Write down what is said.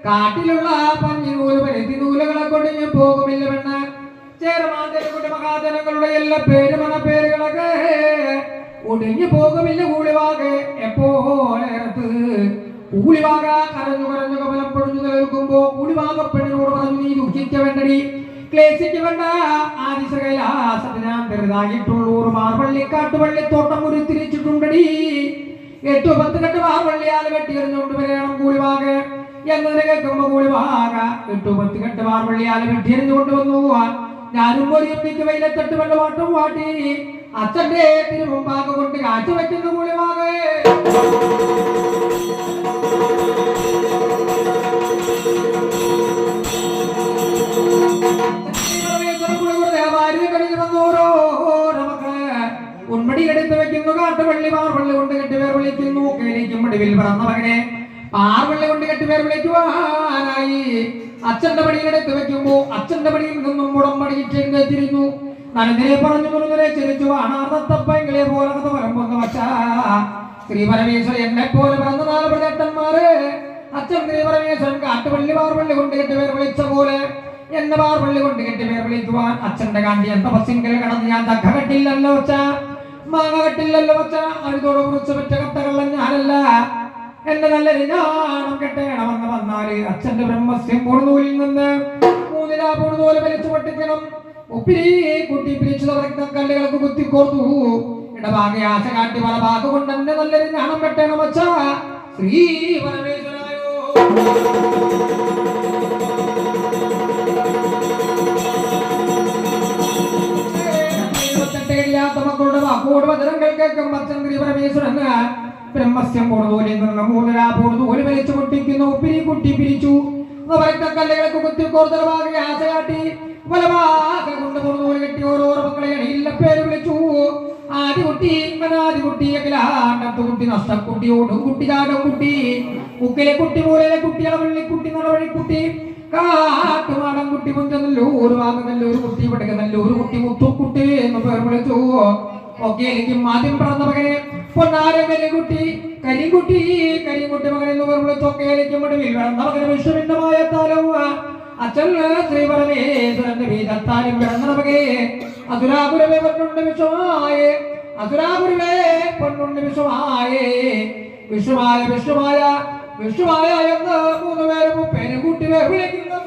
കാട്ടിലുള്ള പഞ്ഞിനൂല് പരുത്തി നൂലുകളെ കൊടിഞ്ഞു പോകുമില്ല പെണ്ണ് ചേരമാതരുടെ മഹാജനങ്ങളുടെ എല്ലാ പേരുകളൊക്കെ ഒടിഞ്ഞു പോകുമില്ല കൂളിവാകെ എപ്പോഴേറത്ത് കൂളിവാക കരഞ്ഞു കവലപ്പൊടിഞ്ഞു നിൽക്കുമ്പോ കൂളിവാക പെണ്ണിനോട് പറഞ്ഞു നീ ദുഃഖിക്ക വേണ്ടടി ക്ലേശിക്ക വേണ്ട ആദിശകൈലാസത്തിന് ഞാൻ ചെറുതായിട്ടുള്ളൂർ മാർവള്ളിക്കാട്ടുപള്ളിത്തോട്ടം ഉരുത്തിരിച്ചിട്ടുണ്ടടി 8-10 കെട്ട് മാർവള്ളിയാൽ വെട്ടിയെറിഞ്ഞുകൊണ്ട് വരണം കൂളിവാകെ എന്നതിനെ കേൾക്കുമ്പോ കൂളിവാക 8-10 കെട്ട് മാർവള്ളിയാൽ വെട്ടിയെറിഞ്ഞുകൊണ്ട് വന്നു ഞാനും ഒരു എമ്മിക്ക് വെയിലത്തട്ട് വെള്ളവാട്ടം വാട്ടി അച്ഛന്റെ തിരുമുമ്പാകെ കൊണ്ട് കാച്ചു വെക്കുന്നു കൂളിവാകെ ഉൺമടി എടുത്ത് വെക്കുന്നു കാട്ടുപള്ളി പാർവള്ളി കൊണ്ട് കെട്ടുപേർ വിളിക്കുന്നു കേളിക്കും മടിവിൽ പറന്ന മകനെ പാർവള്ളി കൊണ്ട് കെട്ടുപേർ വിളിക്കുവാനായി അച്ഛന്റെ പടിയിലെടുത്ത് വെക്കുമ്പോ അച്ഛന്റെ പടിയിൽ നിന്നും മുടമ്പടിയിട്ടെഴുന്നേറ്റിരുന്നു നനന്ദിനെ പറഞ്ഞു മുറുകനെ ചിരിച്ചു ആണാർത്തപ്പങ്ങളെ പോലെ വരമ്പൊന്ന് വച്ച ശ്രീ പരമേശ്വരൻ എന്നെ പോലെ പിറന്ന 4 പ്രദേശന്മാര് അച്ഛൻ ശ്രീ പരമേശ്വരൻ കാട്ടുപള്ളി പാർവള്ളി കൊണ്ട് കെട്ടുപേർ വിളിച്ച പോലെ എന്നെ പാർവള്ളി കൊണ്ട് കെട്ടുപേർ വിളിക്കുവാൻ അച്ഛന്റെ കാന്തി എന്ന ബസ്സിങ്കൽ കടന്ന് ഞാൻ തക്ക കെട്ടില്ലല്ലോ വച്ച മാങ്ങ കെട്ടില്ലല്ലോ വച്ച അഴുതോട് കുറിച്ച് പറ്റ കട്ടകള്ള ഞാനല്ല എന്റെ നല്ല ഞാനും കെട്ടേണമെന്ന് വന്നാല് അച്ഛന്റെ ബ്രഹ്മസ്യം പൂർണ്ണൂലിൽ നിന്ന് 3 പൂർണ്ണൂല് വലിച്ചു പൊട്ടിക്കണം ഉപ്പിരി കുട്ടി പിരിച്ചു കല്ലുകൾക്ക് കുത്തിക്കോർത്തു ഇടഭാഗെ ആശ കാട്ടി പല ഭാഗം എന്റെ നല്ലൊരു ഞാണം കെട്ടണം വച്ച ശ്രീ പരമേശ്വരായോ മക്കളുടെ വാക്കോട് വചനങ്ങൾ കേൾക്കും അച്ഛൻ ശ്രീ പരമേശ്വരൻ ബ്രഹ്മസ്യം പൂർണ്ണൂലിൽ നിന്ന് 3 പൂർണ്ണൂല് വലിച്ചു പൊട്ടിക്കുന്നു ഉപ്പിരി കുട്ടി പിരിച്ചു കല്ലുകൾക്ക് കുത്തിക്കോർത്തൽ ഭാഗെ ആശ കാട്ടി വലഭാഗം കൊണ്ട് പൂർണ്ണൂല് കെട്ടി ഓരോരോ മക്കളെ ഇല്ല പേര് വിളിച്ചു ആദികുട്ടി അനാദികുട്ടി അഖിലാണ്ടത്തുകുട്ടി നഷ്ടക്കുട്ടി ഓടുംകുട്ടി ചാടംകുട്ടി മുക്കിലെ കുട്ടി മൂലയിലെ കുട്ടി അളവള്ളിക്കുട്ടി നടവഴിക്കുട്ടി കാട്ടുമാടം കുട്ടി പുഞ്ചനല്ലൂർ വാങ്ങനല്ലൂർ കുട്ടി പടക നല്ലൂർ കുട്ടി മുത്തുക്കുട്ടി എന്ന് പേർ വിളിച്ചു ഒക്കെ എനിക്ക് ആദ്യം പിറന്ന മകനെ പൊന്നാരകുട്ടി കരിക്കുട്ടി മകൻ എന്ന് പേർ വിളിച്ചു ഒക്കെ എനിക്ക് മുടിവിൽ പിറന്ന മകനെ വിശ്വഭിന്നമായ താലവും അച്ഛൻ ശ്രീ പരമേശ്വരന്റെ വീതത്താലും പിറന്ന മകനെ അതുരാപുരമേ പൊന്നുണ്ട് വിശ്വമായേ അതുരാപുരമേ പൊന്നുണ്ട് വിശ്വമായേ വിശ്വമായ എന്ന് 3 പേരും പേര് കൂട്ടി വിളിക്കുന്നു